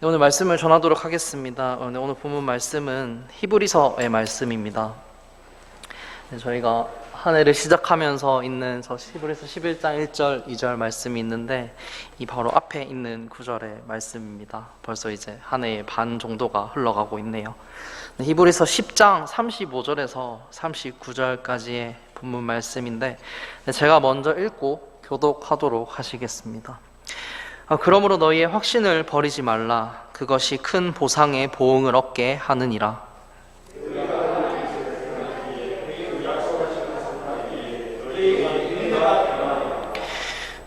네, 오늘 말씀을 전하도록 하겠습니다. 오늘 본문 말씀은 히브리서의 말씀입니다. 네, 저희가 한 해를 시작하면서 있는 저 히브리서 11장 1절, 2절 말씀이 있는데 이 바로 앞에 있는 구절의 말씀입니다. 벌써 이제 한 해의 반 정도가 흘러가고 있네요. 네, 히브리서 10장 35절에서 39절까지의 본문 말씀인데 제가 먼저 읽고 교독하도록 하시겠습니다. 그러므로 너희의 확신을 버리지 말라. 그것이 큰 보상의 보응을 얻게 하느니라.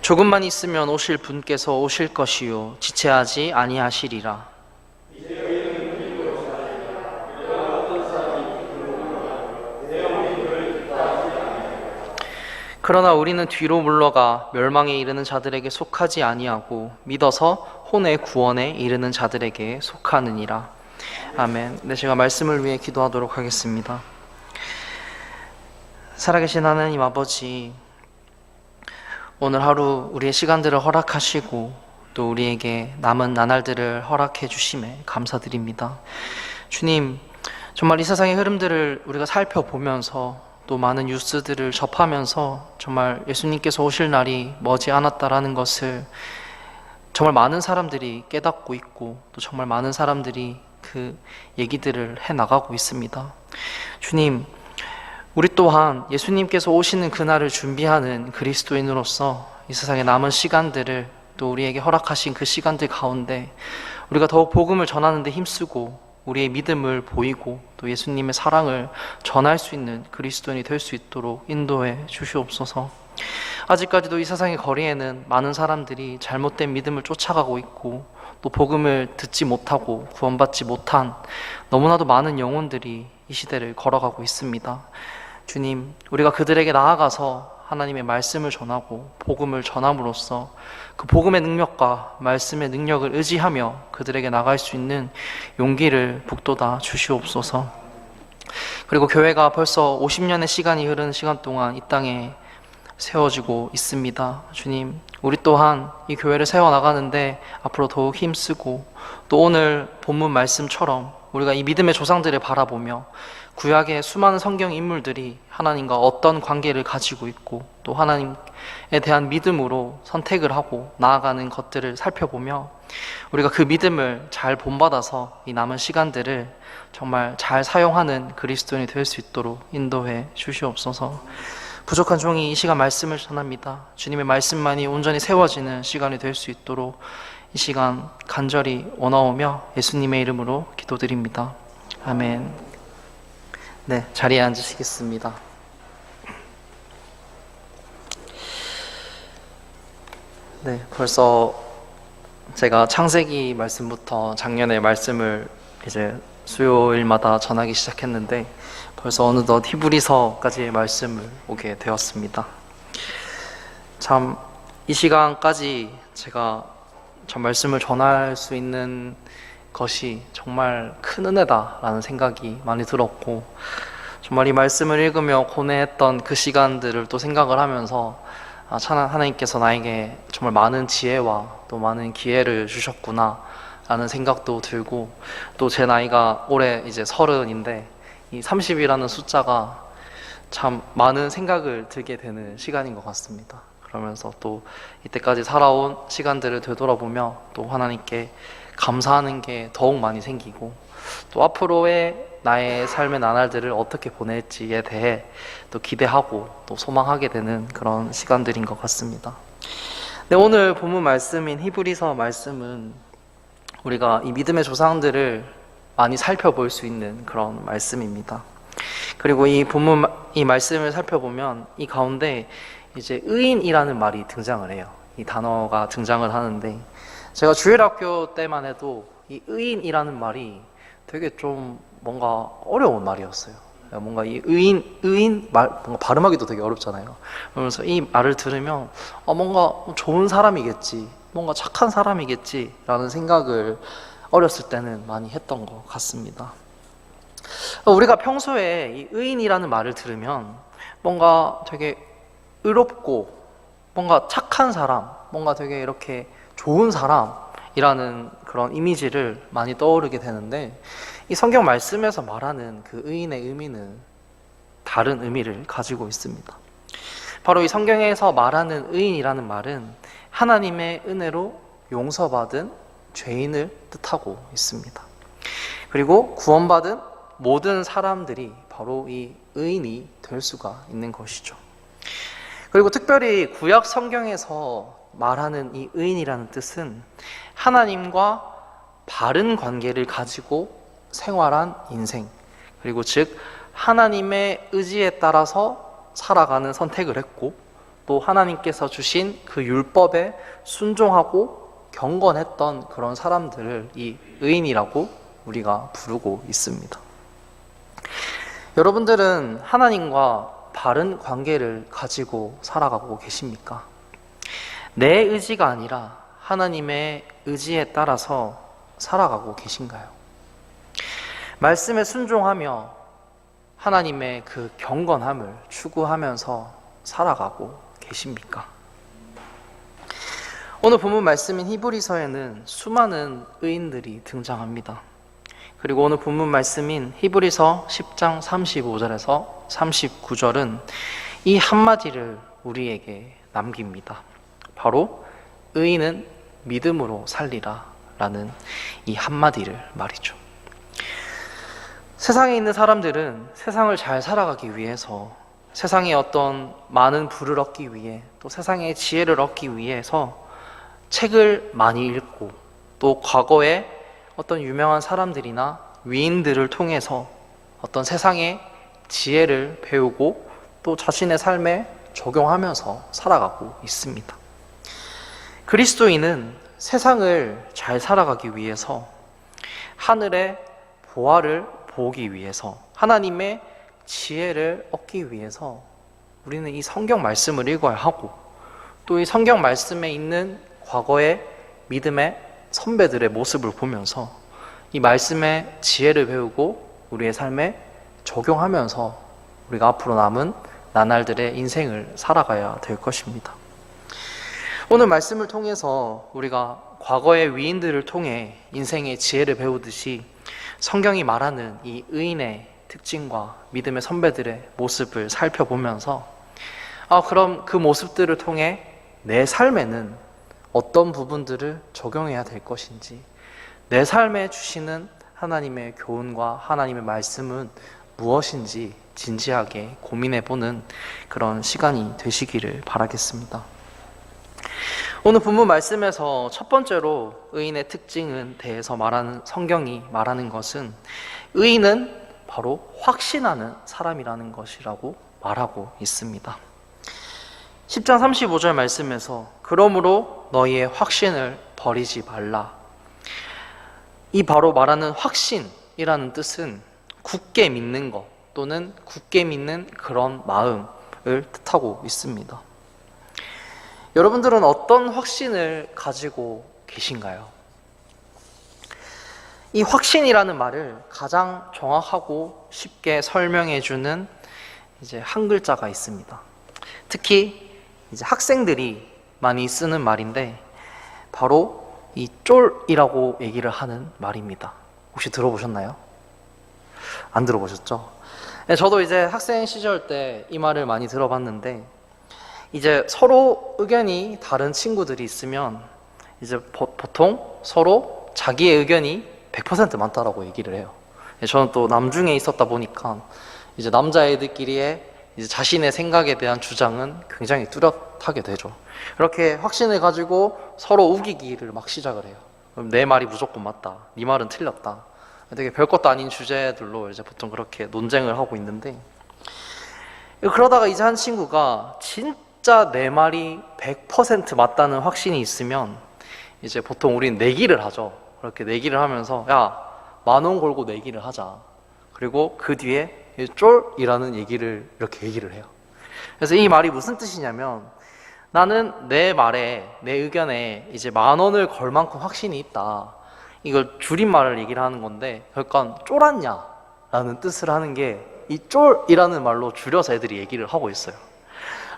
조금만 있으면 오실 분께서 오실 것이요 지체하지 아니하시리라. 그러나 우리는 뒤로 물러가 멸망에 이르는 자들에게 속하지 아니하고 믿어서 혼의 구원에 이르는 자들에게 속하느니라. 아멘. 네, 제가 말씀을 위해 기도하도록 하겠습니다. 살아계신 하나님 아버지, 오늘 하루 우리의 시간들을 허락하시고 또 우리에게 남은 나날들을 허락해 주심에 감사드립니다. 주님, 정말 이 세상의 흐름들을 우리가 살펴보면서 또 많은 뉴스들을 접하면서 정말 예수님께서 오실 날이 머지 않았다라는 것을 정말 많은 사람들이 깨닫고 있고 또 정말 많은 사람들이 그 얘기들을 해나가고 있습니다. 주님, 우리 또한 예수님께서 오시는 그날을 준비하는 그리스도인으로서 이 세상에 남은 시간들을 또 우리에게 허락하신 그 시간들 가운데 우리가 더욱 복음을 전하는 데 힘쓰고 우리의 믿음을 보이고 또 예수님의 사랑을 전할 수 있는 그리스도인이 될 수 있도록 인도해 주시옵소서. 아직까지도 이 세상의 거리에는 많은 사람들이 잘못된 믿음을 쫓아가고 있고 또 복음을 듣지 못하고 구원받지 못한 너무나도 많은 영혼들이 이 시대를 걸어가고 있습니다. 주님, 우리가 그들에게 나아가서 하나님의 말씀을 전하고 복음을 전함으로써 그 복음의 능력과 말씀의 능력을 의지하며 그들에게 나갈 수 있는 용기를 북돋아 주시옵소서. 그리고 교회가 벌써 50년의 시간이 흐르는 시간 동안 이 땅에 세워지고 있습니다. 주님, 우리 또한 이 교회를 세워나가는데 앞으로 더욱 힘쓰고 또 오늘 본문 말씀처럼 우리가 이 믿음의 조상들을 바라보며 구약의 수많은 성경 인물들이 하나님과 어떤 관계를 가지고 있고 또 하나님에 대한 믿음으로 선택을 하고 나아가는 것들을 살펴보며 우리가 그 믿음을 잘 본받아서 이 남은 시간들을 정말 잘 사용하는 그리스도인이 될 수 있도록 인도해 주시옵소서. 부족한 종이 이 시간 말씀을 전합니다. 주님의 말씀만이 온전히 세워지는 시간이 될 수 있도록 이 시간 간절히 원하오며 예수님의 이름으로 기도드립니다. 아멘. 네, 자리에 앉으시겠습니다. 네, 벌써 제가 창세기 말씀부터 작년에 말씀을 이제 수요일마다 전하기 시작했는데 벌써 어느덧 히브리서까지의 말씀을 오게 되었습니다. 참 이 시간까지 제가 전 말씀을 전할 수 있는 것이 정말 큰 은혜다라는 생각이 많이 들었고 정말 이 말씀을 읽으며 고뇌했던 그 시간들을 또 생각을 하면서 참 하나님께서 나에게 정말 많은 지혜와 또 많은 기회를 주셨구나 라는 생각도 들고 또 제 나이가 올해 이제 30인데 이 30이라는 숫자가 참 많은 생각을 들게 되는 시간인 것 같습니다. 그러면서 또 이때까지 살아온 시간들을 되돌아보며 또 하나님께 감사하는 게 더욱 많이 생기고 또 앞으로의 나의 삶의 나날들을 어떻게 보낼지에 대해 또 기대하고 또 소망하게 되는 그런 시간들인 것 같습니다. 네, 오늘 본문 말씀인 히브리서 말씀은 우리가 이 믿음의 조상들을 많이 살펴볼 수 있는 그런 말씀입니다. 그리고 이 본문 이 말씀을 살펴보면 이 가운데 이제 의인이라는 말이 등장을 해요. 이 단어가 등장을 하는데 제가 주일학교 때만 해도 이 의인이라는 말이 되게 좀 뭔가 어려운 말이었어요. 뭔가 이 의인 말, 뭔가 발음하기도 되게 어렵잖아요. 그러면서 이 말을 들으면 뭔가 좋은 사람이겠지, 뭔가 착한 사람이겠지라는 생각을 어렸을 때는 많이 했던 것 같습니다. 우리가 평소에 이 의인이라는 말을 들으면 뭔가 되게 의롭고 뭔가 착한 사람, 뭔가 되게 이렇게 좋은 사람 이라는 그런 이미지를 많이 떠오르게 되는데, 이 성경 말씀에서 말하는 그 의인의 의미는 다른 의미를 가지고 있습니다. 바로 이 성경에서 말하는 의인이라는 말은 하나님의 은혜로 용서받은 죄인을 뜻하고 있습니다. 그리고 구원받은 모든 사람들이 바로 이 의인이 될 수가 있는 것이죠. 그리고 특별히 구약 성경에서 말하는 이 의인이라는 뜻은 하나님과 바른 관계를 가지고 생활한 인생, 그리고 즉 하나님의 의지에 따라서 살아가는 선택을 했고, 또 하나님께서 주신 그 율법에 순종하고 경건했던 그런 사람들을 이 의인이라고 우리가 부르고 있습니다. 여러분들은 하나님과 바른 관계를 가지고 살아가고 계십니까? 내 의지가 아니라 하나님의 의지에 따라서 살아가고 계신가요? 말씀에 순종하며 하나님의 그 경건함을 추구하면서 살아가고 계십니까? 오늘 본문 말씀인 히브리서에는 수많은 의인들이 등장합니다. 그리고 오늘 본문 말씀인 히브리서 10장 35절에서 39절은 이 한마디를 우리에게 남깁니다. 바로 의인은 믿음으로 살리라 라는 이 한마디를 말이죠. 세상에 있는 사람들은 세상을 잘 살아가기 위해서, 세상의 어떤 많은 부를 얻기 위해, 또 세상의 지혜를 얻기 위해서 책을 많이 읽고, 또 과거에 어떤 유명한 사람들이나 위인들을 통해서 어떤 세상의 지혜를 배우고 또 자신의 삶에 적용하면서 살아가고 있습니다. 그리스도인은 세상을 잘 살아가기 위해서, 하늘의 보화를 보기 위해서, 하나님의 지혜를 얻기 위해서 우리는 이 성경 말씀을 읽어야 하고, 또 이 성경 말씀에 있는 과거의 믿음의 선배들의 모습을 보면서 이 말씀의 지혜를 배우고 우리의 삶에 적용하면서 우리가 앞으로 남은 나날들의 인생을 살아가야 될 것입니다. 오늘 말씀을 통해서 우리가 과거의 위인들을 통해 인생의 지혜를 배우듯이 성경이 말하는 이 의인의 특징과 믿음의 선배들의 모습을 살펴보면서 그럼 그 모습들을 통해 내 삶에는 어떤 부분들을 적용해야 될 것인지, 내 삶에 주시는 하나님의 교훈과 하나님의 말씀은 무엇인지 진지하게 고민해보는 그런 시간이 되시기를 바라겠습니다. 오늘 본문 말씀에서 첫 번째로 의인의 특징에 대해서 말하는, 성경이 말하는 것은 의인은 바로 확신하는 사람이라는 것이라고 말하고 있습니다. 10장 35절 말씀에서 그러므로 너희의 확신을 버리지 말라. 이 바로 말하는 확신이라는 뜻은 굳게 믿는 것, 또는 굳게 믿는 그런 마음을 뜻하고 있습니다. 여러분들은 어떤 확신을 가지고 계신가요? 이 확신이라는 말을 가장 정확하고 쉽게 설명해주는 이제 한 글자가 있습니다. 특히 이제 학생들이 많이 쓰는 말인데 바로 이 쫄이라고 얘기를 하는 말입니다. 혹시 들어보셨나요? 안 들어보셨죠? 네, 저도 이제 학생 시절 때 이 말을 많이 들어봤는데, 이제 서로 의견이 다른 친구들이 있으면 이제 보통 서로 자기의 의견이 100% 많다라고 얘기를 해요. 저는 또 남중에 있었다 보니까 이제 남자애들끼리의 이제 자신의 생각에 대한 주장은 굉장히 뚜렷하게 되죠. 이렇게 확신을 가지고 서로 우기기를 막 시작을 해요. 그럼 내 말이 무조건 맞다, 네 말은 틀렸다. 되게 별것도 아닌 주제들로 이제 보통 그렇게 논쟁을 하고 있는데, 그러다가 이제 한 친구가 진짜 내 말이 100% 맞다는 확신이 있으면 이제 보통 우리는 내기를 하죠. 그렇게 내기를 하면서 야, 10,000원 걸고 내기를 하자. 그리고 그 뒤에 쫄이라는 얘기를 이렇게 얘기를 해요. 그래서 이 말이 무슨 뜻이냐면, 나는 내 말에, 내 의견에 이제 10,000원을 걸 만큼 확신이 있다. 이걸 줄임말을 얘기를 하는 건데, 그러니까 쫄았냐 라는 뜻을 하는 게 이 쫄이라는 말로 줄여서 애들이 얘기를 하고 있어요.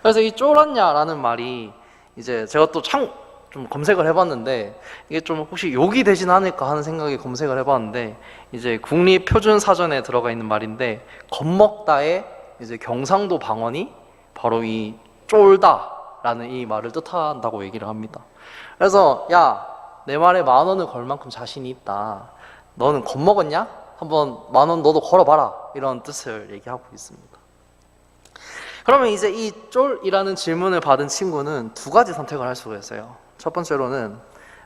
그래서 이 쫄았냐 라는 말이 이제 제가 또 좀 좀 검색을 해봤는데 이게 좀 혹시 욕이 되진 않을까 하는 생각에 검색을 해봤는데 이제 국립표준사전에 들어가 있는 말인데 겁먹다의 이제 경상도 방언이 바로 이 쫄다라는 이 말을 뜻한다고 얘기를 합니다. 그래서 야, 내 말에 10,000원을 걸 만큼 자신이 있다. 너는 겁먹었냐? 한번 10,000원 너도 걸어봐라. 이런 뜻을 얘기하고 있습니다. 그러면 이제 이 쫄이라는 질문을 받은 친구는 두 가지 선택을 할 수가 있어요. 첫 번째로는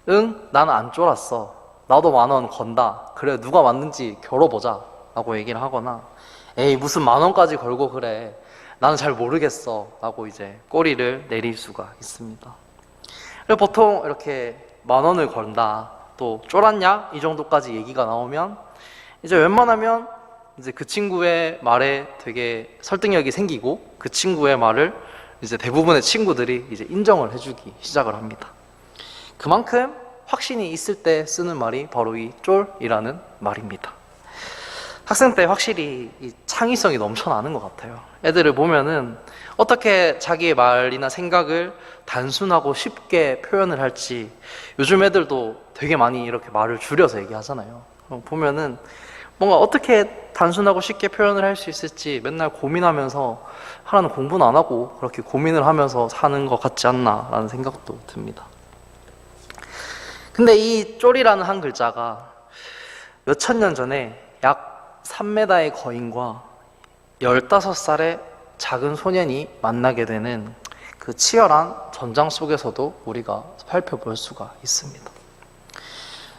응, 나는 안 쫄았어. 나도 10,000원 건다. 그래, 누가 맞는지 겨뤄보자 라고 얘기를 하거나 에이, 무슨 10,000원까지 걸고 그래. 나는 잘 모르겠어 라고 이제 꼬리를 내릴 수가 있습니다. 그리고 보통 이렇게 10,000원을 건다, 또 쫄았냐? 이 정도까지 얘기가 나오면 이제 웬만하면 이제 그 친구의 말에 되게 설득력이 생기고 그 친구의 말을 이제 대부분의 친구들이 이제 인정을 해주기 시작을 합니다. 그만큼 확신이 있을 때 쓰는 말이 바로 이 쫄이라는 말입니다. 학생 때 확실히 이 창의성이 넘쳐나는 것 같아요. 애들을 보면은 어떻게 자기의 말이나 생각을 단순하고 쉽게 표현을 할지, 요즘 애들도 되게 많이 이렇게 말을 줄여서 얘기하잖아요. 보면은 뭔가 어떻게 단순하고 쉽게 표현을 할 수 있을지 맨날 고민하면서 하라는 공부는 안 하고 그렇게 고민을 하면서 사는 것 같지 않나라는 생각도 듭니다. 근데 이 쫄이라는 한 글자가 몇천 년 전에 약 3m의 거인과 15살의 작은 소년이 만나게 되는 그 치열한 전장 속에서도 우리가 살펴볼 수가 있습니다.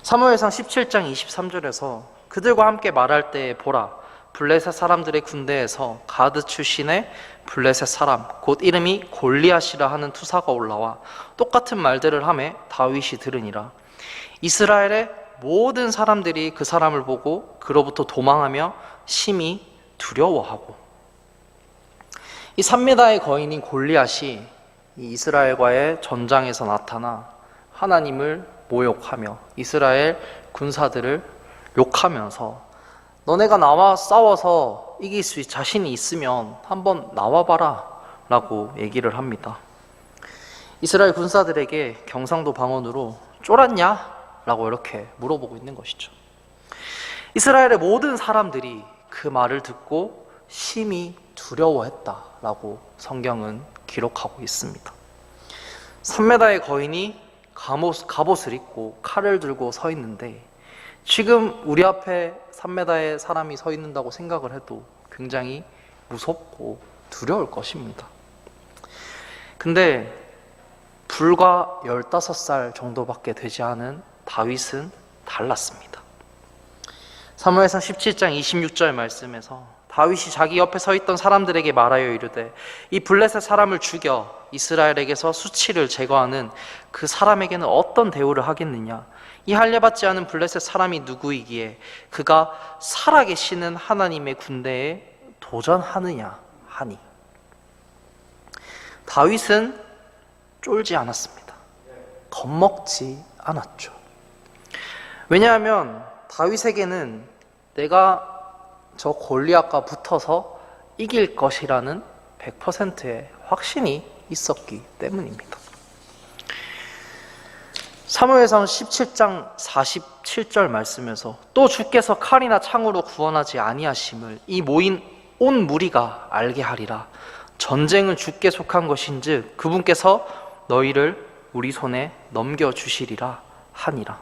사무엘상 17장 23절에서 그들과 함께 말할 때에 보라, 블레셋 사람들의 군대에서 가드 출신의 블레셋 사람 곧 이름이 골리앗이라 하는 투사가 올라와 똑같은 말들을 하매 다윗이 들으니라. 이스라엘의 모든 사람들이 그 사람을 보고 그로부터 도망하며 심히 두려워하고. 이 3m의 거인인 골리앗이 이 이스라엘과의 전장에서 나타나 하나님을 모욕하며 이스라엘 군사들을 욕하면서 너네가 나와 싸워서 이길 수 자신이 있으면 한번 나와봐라 라고 얘기를 합니다. 이스라엘 군사들에게 경상도 방언으로 쫄았냐? 라고 이렇게 물어보고 있는 것이죠. 이스라엘의 모든 사람들이 그 말을 듣고 심히 두려워했다라고 성경은 기록하고 있습니다. 3m의 거인이 갑옷을 입고 칼을 들고 서 있는데 지금 우리 앞에 3m의 사람이 서 있는다고 생각을 해도 굉장히 무섭고 두려울 것입니다. 근데 불과 15살 정도밖에 되지 않은 다윗은 달랐습니다. 사무엘상 17장 26절 말씀에서 다윗이 자기 옆에 서 있던 사람들에게 말하여 이르되 이 블레셋 사람을 죽여 이스라엘에게서 수치를 제거하는 그 사람에게는 어떤 대우를 하겠느냐? 이 할례받지 않은 블레셋 사람이 누구이기에 그가 살아계시는 하나님의 군대에 도전하느냐 하니. 다윗은 쫄지 않았습니다. 겁먹지 않았죠. 왜냐하면 다윗에게는 내가 저 골리앗과 붙어서 이길 것이라는 100%의 확신이 있었기 때문입니다. 사무엘상 17장 47절 말씀에서 또 주께서 칼이나 창으로 구원하지 아니하심을 이 모인 온 무리가 알게 하리라. 전쟁은 주께 속한 것인즉 그분께서 너희를 우리 손에 넘겨주시리라 하니라.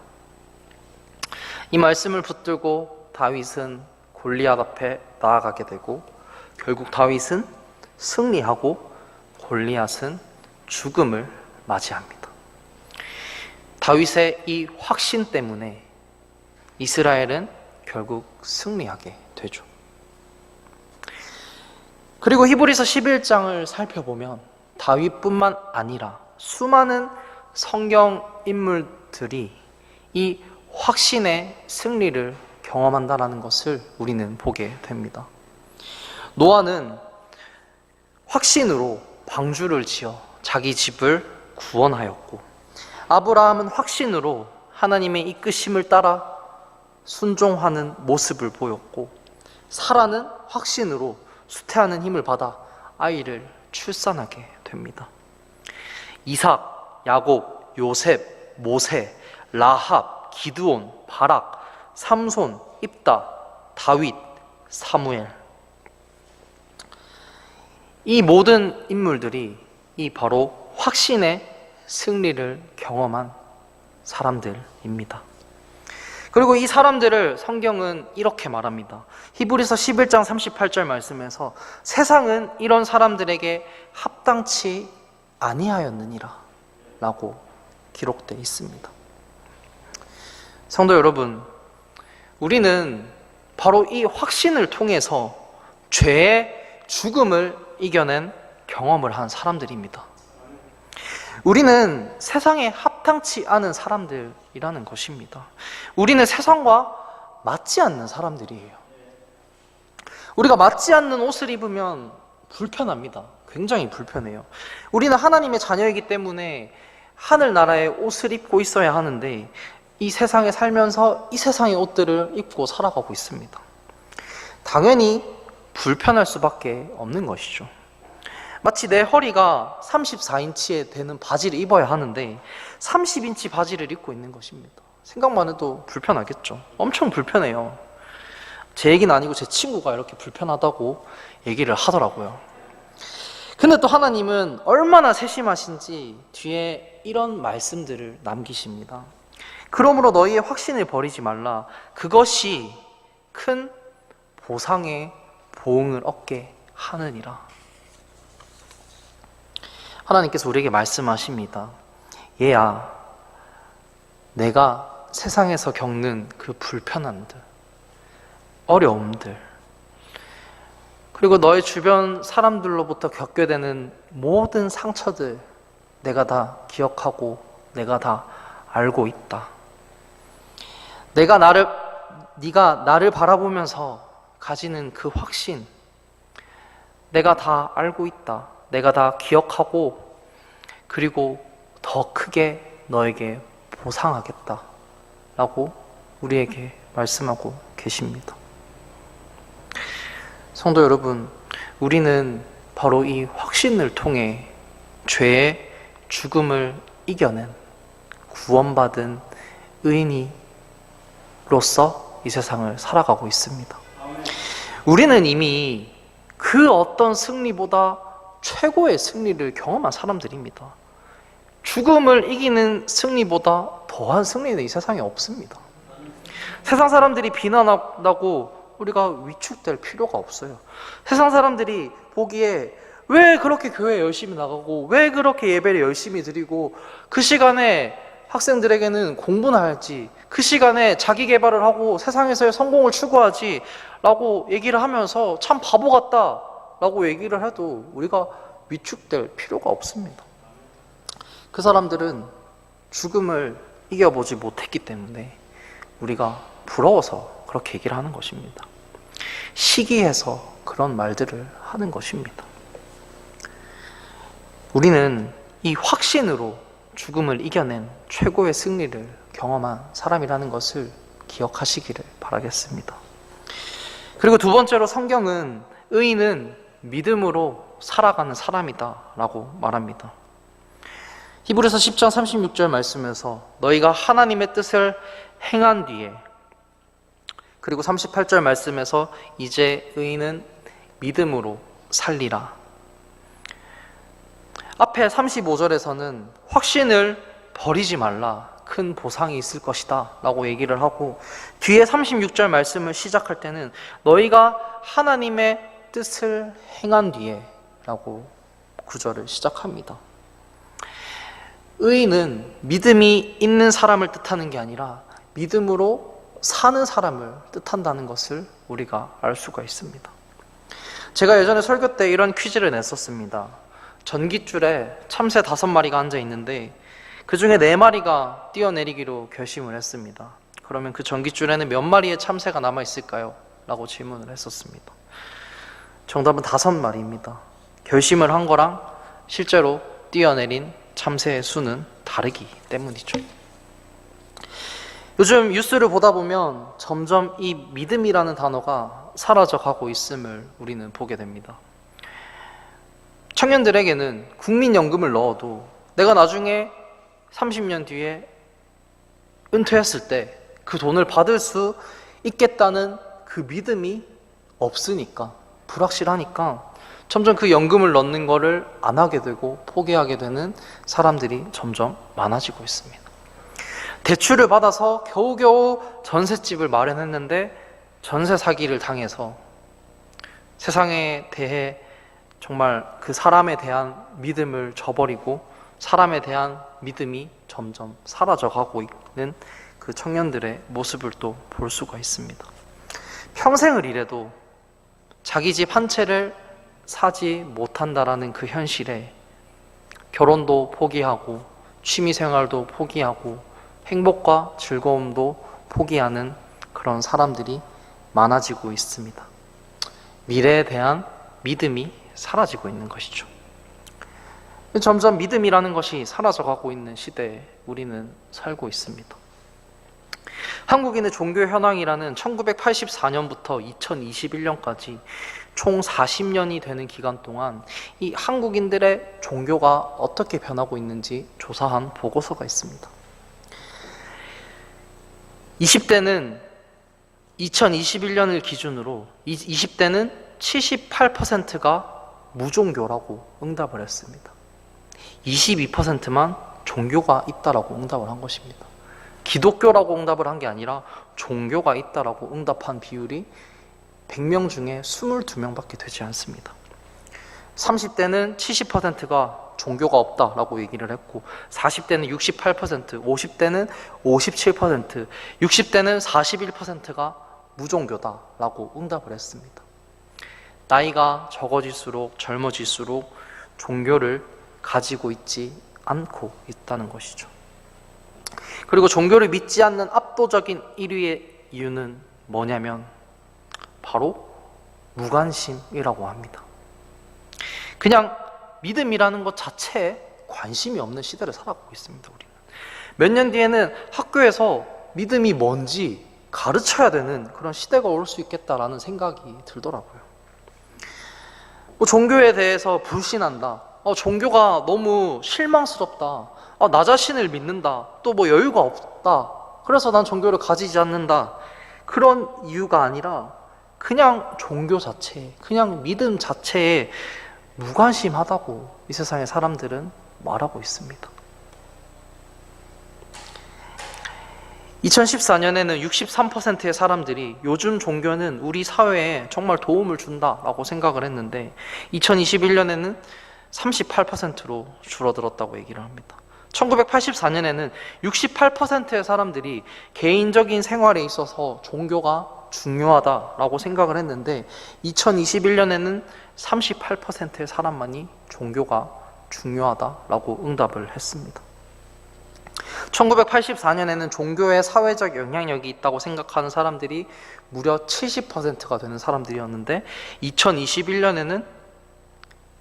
이 말씀을 붙들고 다윗은 골리앗 앞에 나아가게 되고 결국 다윗은 승리하고 골리앗은 죽음을 맞이합니다. 다윗의 이 확신 때문에 이스라엘은 결국 승리하게 되죠. 그리고 히브리서 11장을 살펴보면 다윗뿐만 아니라 수많은 성경 인물들이 이 확신의 승리를 경험한다는 것을 우리는 보게 됩니다. 노아는 확신으로 방주를 지어 자기 집을 구원하였고, 아브라함은 확신으로 하나님의 이끄심을 따라 순종하는 모습을 보였고, 사라는 확신으로 수태하는 힘을 받아 아이를 출산하게 됩니다. 이삭, 야곱, 요셉, 모세, 라합, 기드온, 바락, 삼손, 입다, 다윗, 사무엘. 이 모든 인물들이 이 바로 확신의 승리를 경험한 사람들입니다. 그리고 이 사람들을 성경은 이렇게 말합니다. 히브리서 11장 38절 말씀에서 세상은 이런 사람들에게 합당치 아니하였느니라 라고 기록되어 있습니다. 성도 여러분, 우리는 바로 이 확신을 통해서 죄의 죽음을 이겨낸 경험을 한 사람들입니다. 우리는 세상에 합당치 않은 사람들이라는 것입니다. 우리는 세상과 맞지 않는 사람들이에요. 우리가 맞지 않는 옷을 입으면 불편합니다. 굉장히 불편해요. 우리는 하나님의 자녀이기 때문에 하늘나라의 옷을 입고 있어야 하는데 이 세상에 살면서 이 세상의 옷들을 입고 살아가고 있습니다. 당연히 불편할 수밖에 없는 것이죠. 마치 내 허리가 34인치에 되는 바지를 입어야 하는데 30인치 바지를 입고 있는 것입니다. 생각만 해도 불편하겠죠. 엄청 불편해요. 제 얘기는 아니고 제 친구가 이렇게 불편하다고 얘기를 하더라고요. 근데 또 하나님은 얼마나 세심하신지 뒤에 이런 말씀들을 남기십니다. 그러므로 너희의 확신을 버리지 말라. 그것이 큰 보상의 보응을 얻게 하느니라. 하나님께서 우리에게 말씀하십니다. 얘야, 내가 세상에서 겪는 그 불편함들, 어려움들, 그리고 너의 주변 사람들로부터 겪게 되는 모든 상처들 내가 다 기억하고 내가 다 알고 있다. 네가 나를 바라보면서 가지는 그 확신, 내가 다 알고 있다. 내가 다 기억하고 그리고 더 크게 너에게 보상하겠다 라고 우리에게 말씀하고 계십니다. 성도 여러분, 우리는 바로 이 확신을 통해 죄의 죽음을 이겨낸 구원받은 의인으로서 이 세상을 살아가고 있습니다. 우리는 이미 그 어떤 승리보다 최고의 승리를 경험한 사람들입니다. 죽음을 이기는 승리보다 더한 승리는 이 세상에 없습니다. 세상 사람들이 비난한다고 우리가 위축될 필요가 없어요. 세상 사람들이 보기에 왜 그렇게 교회 열심히 나가고 왜 그렇게 예배를 열심히 드리고 그 시간에 학생들에게는 공부나 할지 그 시간에 자기 개발을 하고 세상에서의 성공을 추구하지 라고 얘기를 하면서 참 바보 같다 라고 얘기를 해도 우리가 위축될 필요가 없습니다. 그 사람들은 죽음을 이겨보지 못했기 때문에 우리가 부러워서 그렇게 얘기를 하는 것입니다. 시기해서 그런 말들을 하는 것입니다. 우리는 이 확신으로 죽음을 이겨낸 최고의 승리를 경험한 사람이라는 것을 기억하시기를 바라겠습니다. 그리고 두 번째로 성경은 의인은 믿음으로 살아가는 사람이다 라고 말합니다. 히브리서 10장 36절 말씀에서 너희가 하나님의 뜻을 행한 뒤에, 그리고 38절 말씀에서 이제 의인은 믿음으로 살리라. 앞에 35절에서는 확신을 버리지 말라, 큰 보상이 있을 것이다 라고 얘기를 하고, 뒤에 36절 말씀을 시작할 때는 너희가 하나님의 뜻을 행한 뒤에 라고 구절을 시작합니다. 의인은 믿음이 있는 사람을 뜻하는 게 아니라 믿음으로 사는 사람을 뜻한다는 것을 우리가 알 수가 있습니다. 제가 예전에 설교 때 이런 퀴즈를 냈었습니다. 전깃줄에 참새 5마리가 앉아 있는데 그 중에 4마리가 뛰어내리기로 결심을 했습니다. 그러면 그 전깃줄에는 몇 마리의 참새가 남아 있을까요? 라고 질문을 했었습니다. 정답은 5마리입니다. 결심을 한 거랑 실제로 뛰어내린 참새의 수는 다르기 때문이죠. 요즘 뉴스를 보다 보면 점점 이 믿음이라는 단어가 사라져가고 있음을 우리는 보게 됩니다. 청년들에게는 국민연금을 넣어도 내가 나중에 30년 뒤에 은퇴했을 때 그 돈을 받을 수 있겠다는 그 믿음이 없으니까, 불확실하니까 점점 그 연금을 넣는 거를 안 하게 되고 포기하게 되는 사람들이 점점 많아지고 있습니다. 대출을 받아서 겨우겨우 전셋집을 마련했는데 전세 사기를 당해서 세상에 대해 정말 그 사람에 대한 믿음을 저버리고 사람에 대한 믿음이 점점 사라져가고 있는 그 청년들의 모습을 또 볼 수가 있습니다. 평생을 일해도 자기 집 한 채를 사지 못한다라는 그 현실에 결혼도 포기하고 취미생활도 포기하고 행복과 즐거움도 포기하는 그런 사람들이 많아지고 있습니다. 미래에 대한 믿음이 사라지고 있는 것이죠. 점점 믿음이라는 것이 사라져가고 있는 시대에 우리는 살고 있습니다. 한국인의 종교 현황이라는 1984년부터 2021년까지 총 40년이 되는 기간 동안 이 한국인들의 종교가 어떻게 변하고 있는지 조사한 보고서가 있습니다. 20대는 2021년을 기준으로 20대는 78%가 무종교라고 응답을 했습니다. 22%만 종교가 있다라고 응답을 한 것입니다. 기독교라고 응답을 한 게 아니라 종교가 있다라고 응답한 비율이 100명 중에 22명밖에 되지 않습니다. 30대는 70%가 종교가 없다라고 얘기를 했고 40대는 68%, 50대는 57%, 60대는 41%가 무종교다라고 응답을 했습니다. 나이가 적어질수록 젊어질수록 종교를 가지고 있지 않고 있다는 것이죠. 그리고 종교를 믿지 않는 압도적인 1위의 이유는 뭐냐면 바로 무관심이라고 합니다. 그냥 믿음이라는 것 자체에 관심이 없는 시대를 살아가고 있습니다. 우리는 몇 년 뒤에는 학교에서 믿음이 뭔지 가르쳐야 되는 그런 시대가 올 수 있겠다라는 생각이 들더라고요. 종교에 대해서 불신한다. 종교가 너무 실망스럽다. 나 자신을 믿는다. 또 뭐 여유가 없다. 그래서 난 종교를 가지지 않는다. 그런 이유가 아니라 그냥 종교 자체, 그냥 믿음 자체에 무관심하다고 이 세상의 사람들은 말하고 있습니다. 2014년에는 63%의 사람들이 요즘 종교는 우리 사회에 정말 도움을 준다라고 생각을 했는데 2021년에는 38%로 줄어들었다고 얘기를 합니다. 1984년에는 68%의 사람들이 개인적인 생활에 있어서 종교가 중요하다라고 생각을 했는데 2021년에는 38%의 사람만이 종교가 중요하다라고 응답을 했습니다. 1984년에는 종교의 사회적 영향력이 있다고 생각하는 사람들이 무려 70%가 되는 사람들이었는데 2021년에는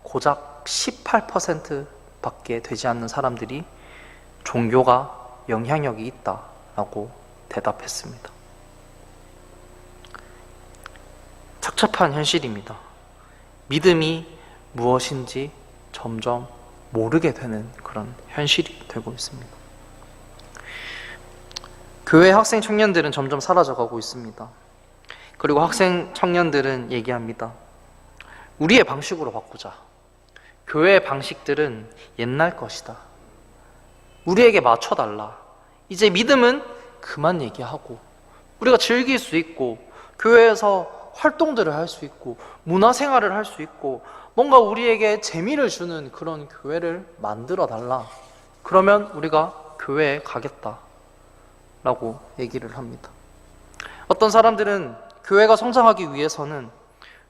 고작 18%밖에 되지 않는 사람들이 종교가 영향력이 있다라고 대답했습니다. 착잡한 현실입니다. 믿음이 무엇인지 점점 모르게 되는 그런 현실이 되고 있습니다. 교회 학생 청년들은 점점 사라져가고 있습니다. 그리고 학생 청년들은 얘기합니다. 우리의 방식으로 바꾸자. 교회의 방식들은 옛날 것이다. 우리에게 맞춰달라. 이제 믿음은 그만 얘기하고 우리가 즐길 수 있고 교회에서 활동들을 할 수 있고 문화생활을 할 수 있고 뭔가 우리에게 재미를 주는 그런 교회를 만들어 달라. 그러면 우리가 교회에 가겠다 라고 얘기를 합니다. 어떤 사람들은 교회가 성장하기 위해서는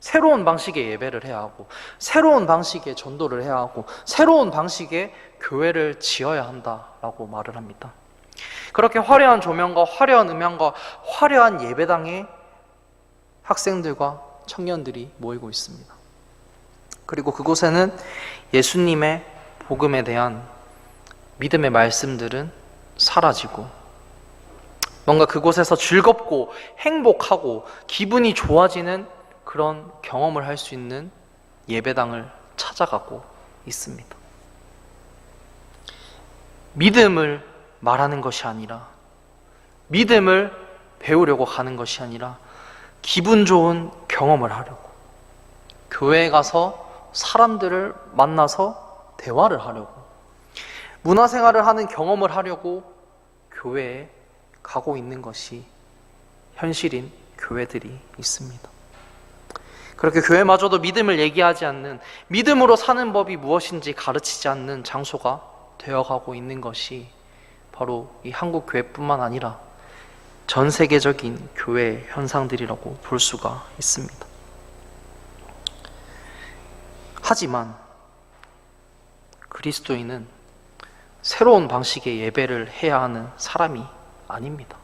새로운 방식의 예배를 해야 하고 새로운 방식의 전도를 해야 하고 새로운 방식의 교회를 지어야 한다라고 말을 합니다. 그렇게 화려한 조명과 화려한 음향과 화려한 예배당에 학생들과 청년들이 모이고 있습니다. 그리고 그곳에는 예수님의 복음에 대한 믿음의 말씀들은 사라지고 뭔가 그곳에서 즐겁고 행복하고 기분이 좋아지는 그런 경험을 할 수 있는 예배당을 찾아가고 있습니다. 믿음을 말하는 것이 아니라, 믿음을 배우려고 가는 것이 아니라 기분 좋은 경험을 하려고, 교회에 가서 사람들을 만나서 대화를 하려고, 문화생활을 하는 경험을 하려고 교회에 가고 있는 것이 현실인 교회들이 있습니다. 그렇게 교회마저도 믿음을 얘기하지 않는, 믿음으로 사는 법이 무엇인지 가르치지 않는 장소가 되어가고 있는 것이 바로 이 한국 교회뿐만 아니라 전 세계적인 교회 현상들이라고 볼 수가 있습니다. 하지만 그리스도인은 새로운 방식의 예배를 해야 하는 사람이 아닙니다.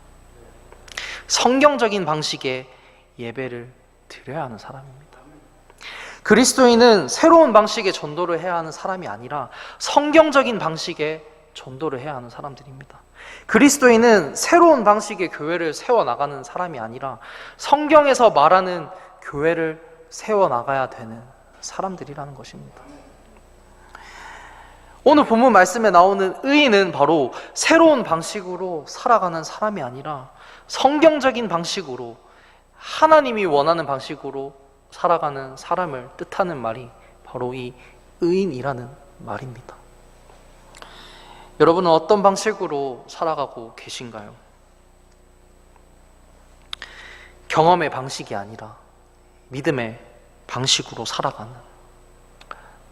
성경적인 방식의 예배를 드려야 하는 사람입니다. 그리스도인은 새로운 방식의 전도를 해야 하는 사람이 아니라 성경적인 방식의 전도를 해야 하는 사람들입니다. 그리스도인은 새로운 방식의 교회를 세워나가는 사람이 아니라 성경에서 말하는 교회를 세워나가야 되는 사람들이라는 것입니다. 오늘 본문 말씀에 나오는 의인은 바로 새로운 방식으로 살아가는 사람이 아니라 성경적인 방식으로, 하나님이 원하는 방식으로 살아가는 사람을 뜻하는 말이 바로 이 의인이라는 말입니다. 여러분은 어떤 방식으로 살아가고 계신가요? 경험의 방식이 아니라 믿음의 방식으로 살아가는,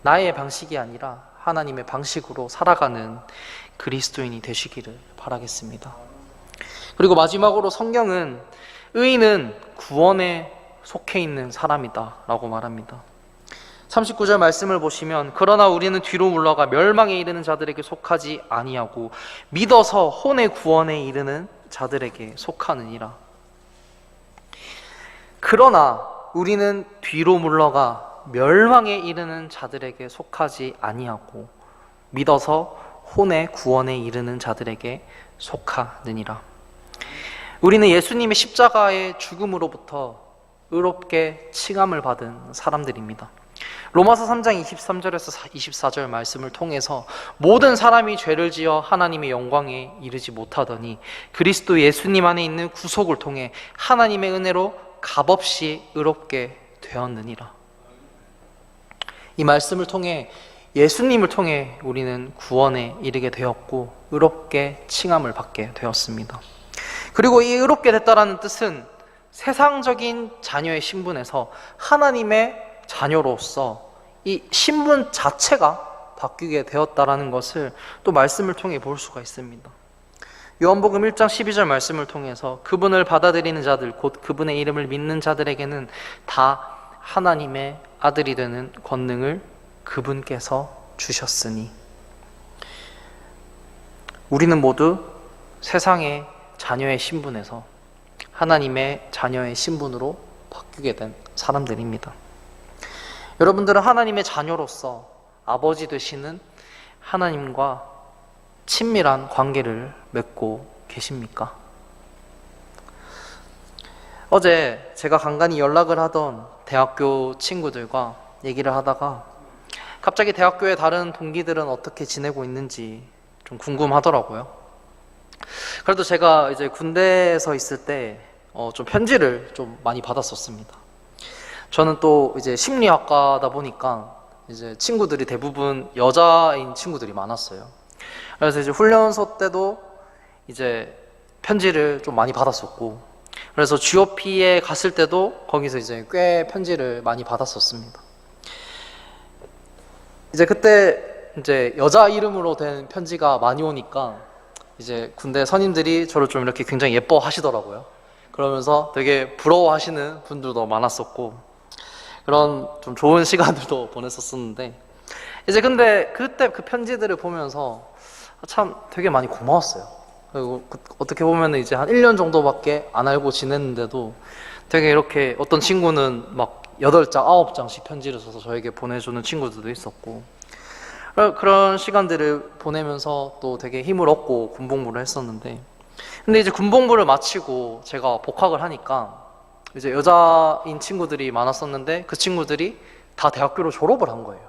나의 방식이 아니라 하나님의 방식으로 살아가는 그리스도인이 되시기를 바라겠습니다. 그리고 마지막으로 성경은 의인은 구원에 속해 있는 사람이다 라고 말합니다. 39절 말씀을 보시면, 그러나 우리는 뒤로 물러가 멸망에 이르는 자들에게 속하지 아니하고 믿어서 혼의 구원에 이르는 자들에게 속하느니라. 그러나 우리는 뒤로 물러가 멸망에 이르는 자들에게 속하지 아니하고 믿어서 혼의 구원에 이르는 자들에게 속하느니라. 우리는 예수님의 십자가의 죽음으로부터 의롭게 칭함을 받은 사람들입니다. 로마서 3장 23절에서 24절 말씀을 통해서 모든 사람이 죄를 지어 하나님의 영광에 이르지 못하더니 그리스도 예수님 안에 있는 구속을 통해 하나님의 은혜로 값없이 의롭게 되었느니라. 이 말씀을 통해, 예수님을 통해 우리는 구원에 이르게 되었고 의롭게 칭함을 받게 되었습니다. 그리고 이 의롭게 됐다라는 뜻은 세상적인 자녀의 신분에서 하나님의 자녀로서 이 신분 자체가 바뀌게 되었다라는 것을 또 말씀을 통해 볼 수가 있습니다. 요한복음 1장 12절 말씀을 통해서 그분을 받아들이는 자들, 곧 그분의 이름을 믿는 자들에게는 다 하나님의 아들이 되는 권능을 그분께서 주셨으니, 우리는 모두 세상의 자녀의 신분에서 하나님의 자녀의 신분으로 바뀌게 된 사람들입니다. 여러분들은 하나님의 자녀로서 아버지 되시는 하나님과 친밀한 관계를 맺고 계십니까? 어제 제가 간간히 연락을 하던 대학교 친구들과 얘기를 하다가 갑자기 대학교의 다른 동기들은 어떻게 지내고 있는지 좀 궁금하더라고요. 그래도 제가 이제 군대에서 있을 때 좀 편지를 좀 많이 받았었습니다. 저는 또 이제 심리학과다 보니까 이제 친구들이 대부분 여자인 친구들이 많았어요. 그래서 이제 훈련소 때도 이제 편지를 좀 많이 받았었고, 그래서 GOP에 갔을 때도 거기서 이제 꽤 편지를 많이 받았었습니다. 이제 그때 이제 여자 이름으로 된 편지가 많이 오니까 이제 군대 선임들이 저를 좀 이렇게 굉장히 예뻐하시더라고요. 그러면서 되게 부러워하시는 분들도 많았었고, 그런 좀 좋은 시간들도 보냈었는데, 이제 근데 그때 그 편지들을 보면서 참 되게 많이 고마웠어요. 그리고 어떻게 보면 이제 한 1년 정도밖에 안 알고 지냈는데도 되게 이렇게 어떤 친구는 막 8장, 9장씩 편지를 써서 저에게 보내주는 친구들도 있었고, 그런 시간들을 보내면서 또 되게 힘을 얻고 군복무를 했었는데, 근데 이제 군복무를 마치고 제가 복학을 하니까 이제 여자인 친구들이 많았었는데 그 친구들이 다 대학교로 졸업을 한 거예요.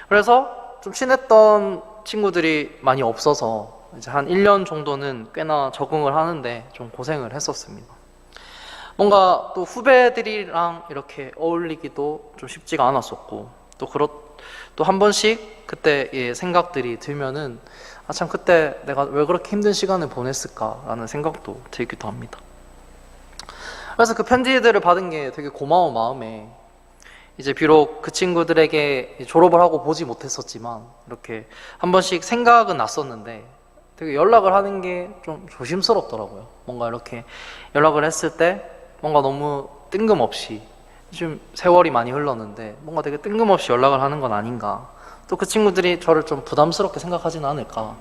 그래서 좀 친했던 친구들이 많이 없어서 이제 한 1년 정도는 꽤나 적응을 하는데 좀 고생을 했었습니다. 뭔가 또 후배들이랑 이렇게 어울리기도 좀 쉽지가 않았었고, 또 한 번씩 그때 생각들이 들면은 참 그때 내가 왜 그렇게 힘든 시간을 보냈을까라는 생각도 들기도 합니다. 그래서 그 편지들을 받은 게 되게 고마운 마음에 이제 비록 그 친구들에게 졸업을 하고 보지 못했었지만 이렇게 한 번씩 생각은 났었는데 되게 연락을 하는 게 좀 조심스럽더라고요. 뭔가 이렇게 연락을 했을 때 뭔가 너무 뜬금없이, 좀 세월이 많이 흘렀는데 뭔가 되게 뜬금없이 연락을 하는 건 아닌가, 또 그 친구들이 저를 좀 부담스럽게 생각하지는 않을까,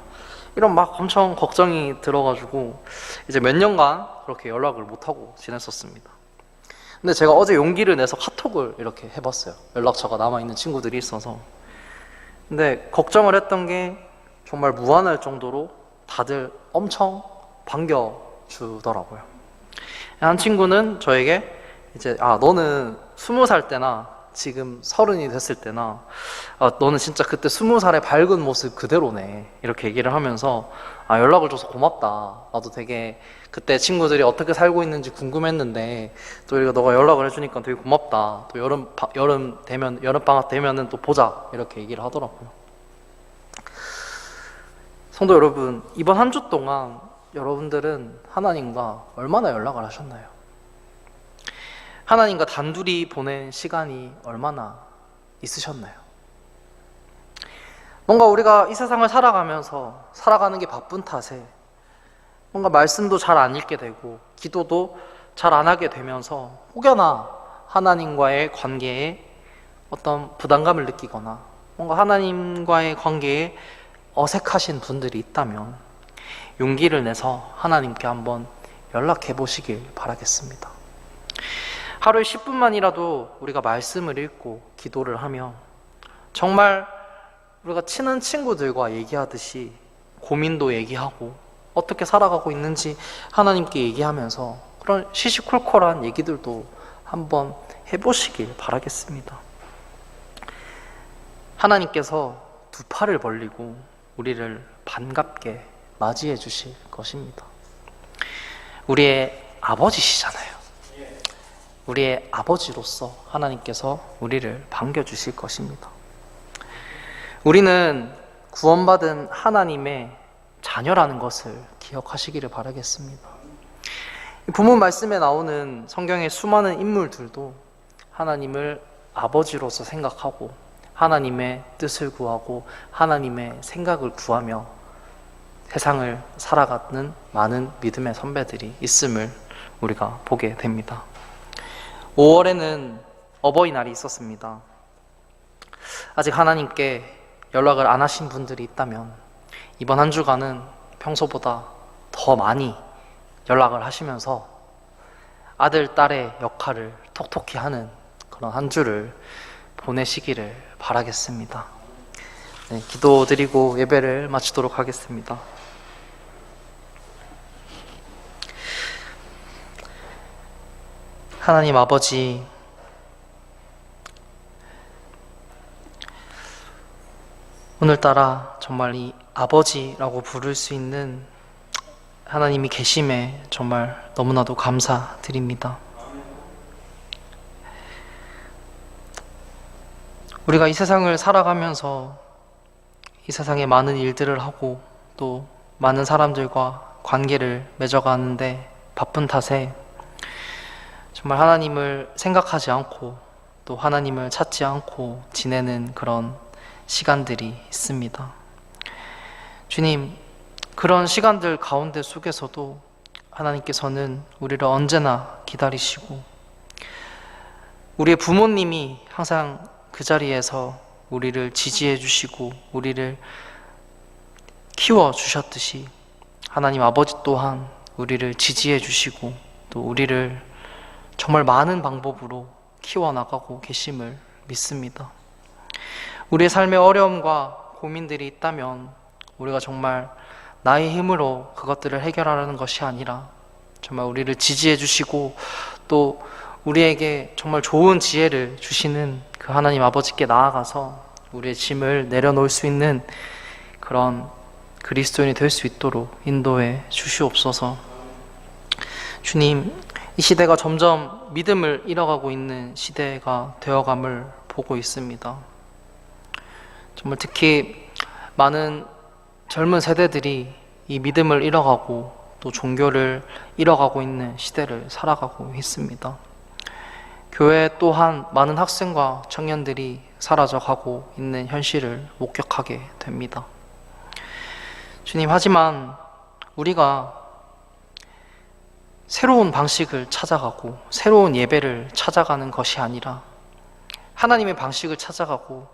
이런 막 엄청 걱정이 들어가지고 이제 몇 년간 그렇게 연락을 못하고 지냈었습니다. 근데 제가 어제 용기를 내서 카톡을 이렇게 해봤어요. 연락처가 남아있는 친구들이 있어서. 근데 걱정을 했던 게 정말 무한할 정도로 다들 엄청 반겨주더라고요. 한 친구는 저에게 이제 너는 20살 때나 지금 30이 됐을 때나 너는 진짜 그때 20살의 밝은 모습 그대로네, 이렇게 얘기를 하면서 연락을 줘서 고맙다, 나도 되게 그때 친구들이 어떻게 살고 있는지 궁금했는데 또 이거 너가 연락을 해주니까 되게 고맙다, 또 여름방학 되면은 또 보자, 이렇게 얘기를 하더라고요. 성도 여러분, 이번 한 주 동안 여러분들은 하나님과 얼마나 연락을 하셨나요? 하나님과 단둘이 보낸 시간이 얼마나 있으셨나요? 뭔가 우리가 이 세상을 살아가면서 살아가는 게 바쁜 탓에 뭔가 말씀도 잘 안 읽게 되고 기도도 잘 안 하게 되면서 혹여나 하나님과의 관계에 어떤 부담감을 느끼거나 뭔가 하나님과의 관계에 어색하신 분들이 있다면 용기를 내서 하나님께 한번 연락해 보시길 바라겠습니다. 하루에 10분만이라도 우리가 말씀을 읽고 기도를 하며 정말 우리가 친한 친구들과 얘기하듯이 고민도 얘기하고 어떻게 살아가고 있는지 하나님께 얘기하면서 그런 시시콜콜한 얘기들도 한번 해보시길 바라겠습니다. 하나님께서 두 팔을 벌리고 우리를 반갑게 맞이해 주실 것입니다. 우리의 아버지시잖아요. 우리의 아버지로서 하나님께서 우리를 반겨주실 것입니다. 우리는 구원받은 하나님의 자녀라는 것을 기억하시기를 바라겠습니다. 본문 말씀에 나오는 성경의 수많은 인물들도 하나님을 아버지로서 생각하고 하나님의 뜻을 구하고 하나님의 생각을 구하며 세상을 살아가는 많은 믿음의 선배들이 있음을 우리가 보게 됩니다. 5월에는 어버이날이 있었습니다. 아직 하나님께 연락을 안 하신 분들이 있다면 이번 한 주간은 평소보다 더 많이 연락을 하시면서 아들, 딸의 역할을 톡톡히 하는 그런 한 주를 보내시기를 바라겠습니다. 네, 기도드리고 예배를 마치도록 하겠습니다. 하나님 아버지, 오늘따라 정말 이 아버지라고 부를 수 있는 하나님이 계심에 정말 너무나도 감사드립니다. 우리가 이 세상을 살아가면서 이 세상에 많은 일들을 하고 또 많은 사람들과 관계를 맺어가는데 바쁜 탓에 정말 하나님을 생각하지 않고 또 하나님을 찾지 않고 지내는 그런 시간들이 있습니다. 주님, 그런 시간들 가운데 속에서도 하나님께서는 우리를 언제나 기다리시고 우리의 부모님이 항상 그 자리에서 우리를 지지해 주시고 우리를 키워 주셨듯이 하나님 아버지 또한 우리를 지지해 주시고 또 우리를 정말 많은 방법으로 키워나가고 계심을 믿습니다. 우리의 삶의 어려움과 고민들이 있다면 우리가 정말 나의 힘으로 그것들을 해결하려는 것이 아니라 정말 우리를 지지해 주시고 또 우리에게 정말 좋은 지혜를 주시는 그 하나님 아버지께 나아가서 우리의 짐을 내려놓을 수 있는 그런 그리스도인이 될 수 있도록 인도해 주시옵소서. 주님, 이 시대가 점점 믿음을 잃어가고 있는 시대가 되어감을 보고 있습니다. 정말 특히 많은 젊은 세대들이 이 믿음을 잃어가고 또 종교를 잃어가고 있는 시대를 살아가고 있습니다. 교회 또한 많은 학생과 청년들이 사라져가고 있는 현실을 목격하게 됩니다. 주님, 하지만 우리가 새로운 방식을 찾아가고 새로운 예배를 찾아가는 것이 아니라 하나님의 방식을 찾아가고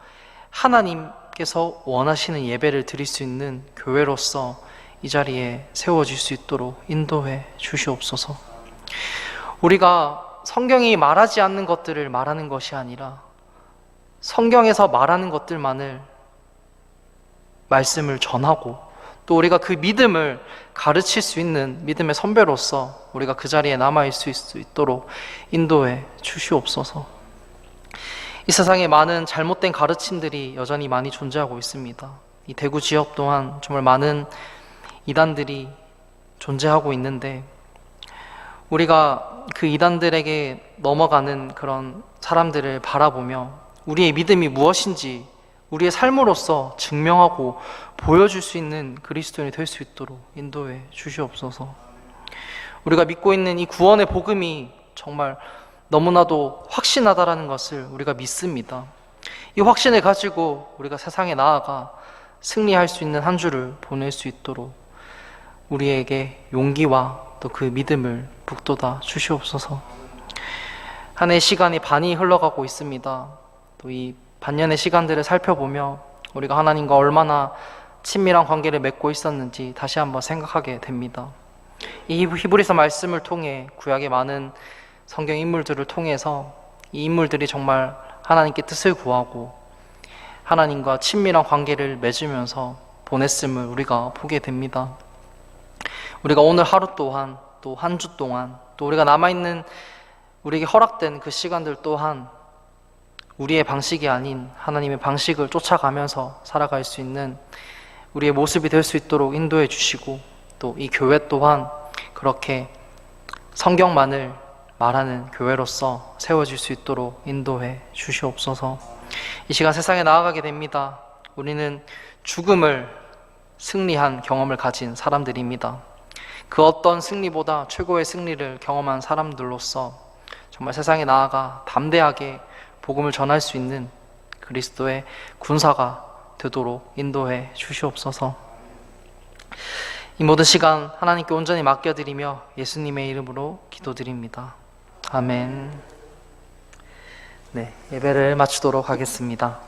하나님께서 원하시는 예배를 드릴 수 있는 교회로서 이 자리에 세워질 수 있도록 인도해 주시옵소서. 우리가 성경이 말하지 않는 것들을 말하는 것이 아니라 성경에서 말하는 것들만을 말씀을 전하고 또 우리가 그 믿음을 가르칠 수 있는 믿음의 선배로서 우리가 그 자리에 남아있을 수 있도록 인도해 주시옵소서. 이 세상에 많은 잘못된 가르침들이 여전히 많이 존재하고 있습니다. 이 대구 지역 또한 정말 많은 이단들이 존재하고 있는데 우리가 그 이단들에게 넘어가는 그런 사람들을 바라보며 우리의 믿음이 무엇인지 우리의 삶으로서 증명하고 보여줄 수 있는 그리스도인이 될 수 있도록 인도해 주시옵소서. 우리가 믿고 있는 이 구원의 복음이 정말 너무나도 확신하다라는 것을 우리가 믿습니다. 이 확신을 가지고 우리가 세상에 나아가 승리할 수 있는 한 주를 보낼 수 있도록 우리에게 용기와 또 그 믿음을 북돋아 주시옵소서. 한 해의 시간이 반이 흘러가고 있습니다. 또 이 반년의 시간들을 살펴보며 우리가 하나님과 얼마나 친밀한 관계를 맺고 있었는지 다시 한번 생각하게 됩니다. 이 히브리서 말씀을 통해 구약의 많은 성경 인물들을 통해서 이 인물들이 정말 하나님께 뜻을 구하고 하나님과 친밀한 관계를 맺으면서 보냈음을 우리가 보게 됩니다. 우리가 오늘 하루 또한 또 한 주 동안 또 우리가 남아있는 우리에게 허락된 그 시간들 또한 우리의 방식이 아닌 하나님의 방식을 쫓아가면서 살아갈 수 있는 우리의 모습이 될 수 있도록 인도해 주시고 또 이 교회 또한 그렇게 성경만을 말하는 교회로서 세워질 수 있도록 인도해 주시옵소서. 이 시간 세상에 나아가게 됩니다. 우리는 죽음을 승리한 경험을 가진 사람들입니다. 그 어떤 승리보다 최고의 승리를 경험한 사람들로서 정말 세상에 나아가 담대하게 복음을 전할 수 있는 그리스도의 군사가 되도록 인도해 주시옵소서. 이 모든 시간 하나님께 온전히 맡겨드리며 예수님의 이름으로 기도드립니다. 아멘. 네, 예배를 마치도록 하겠습니다.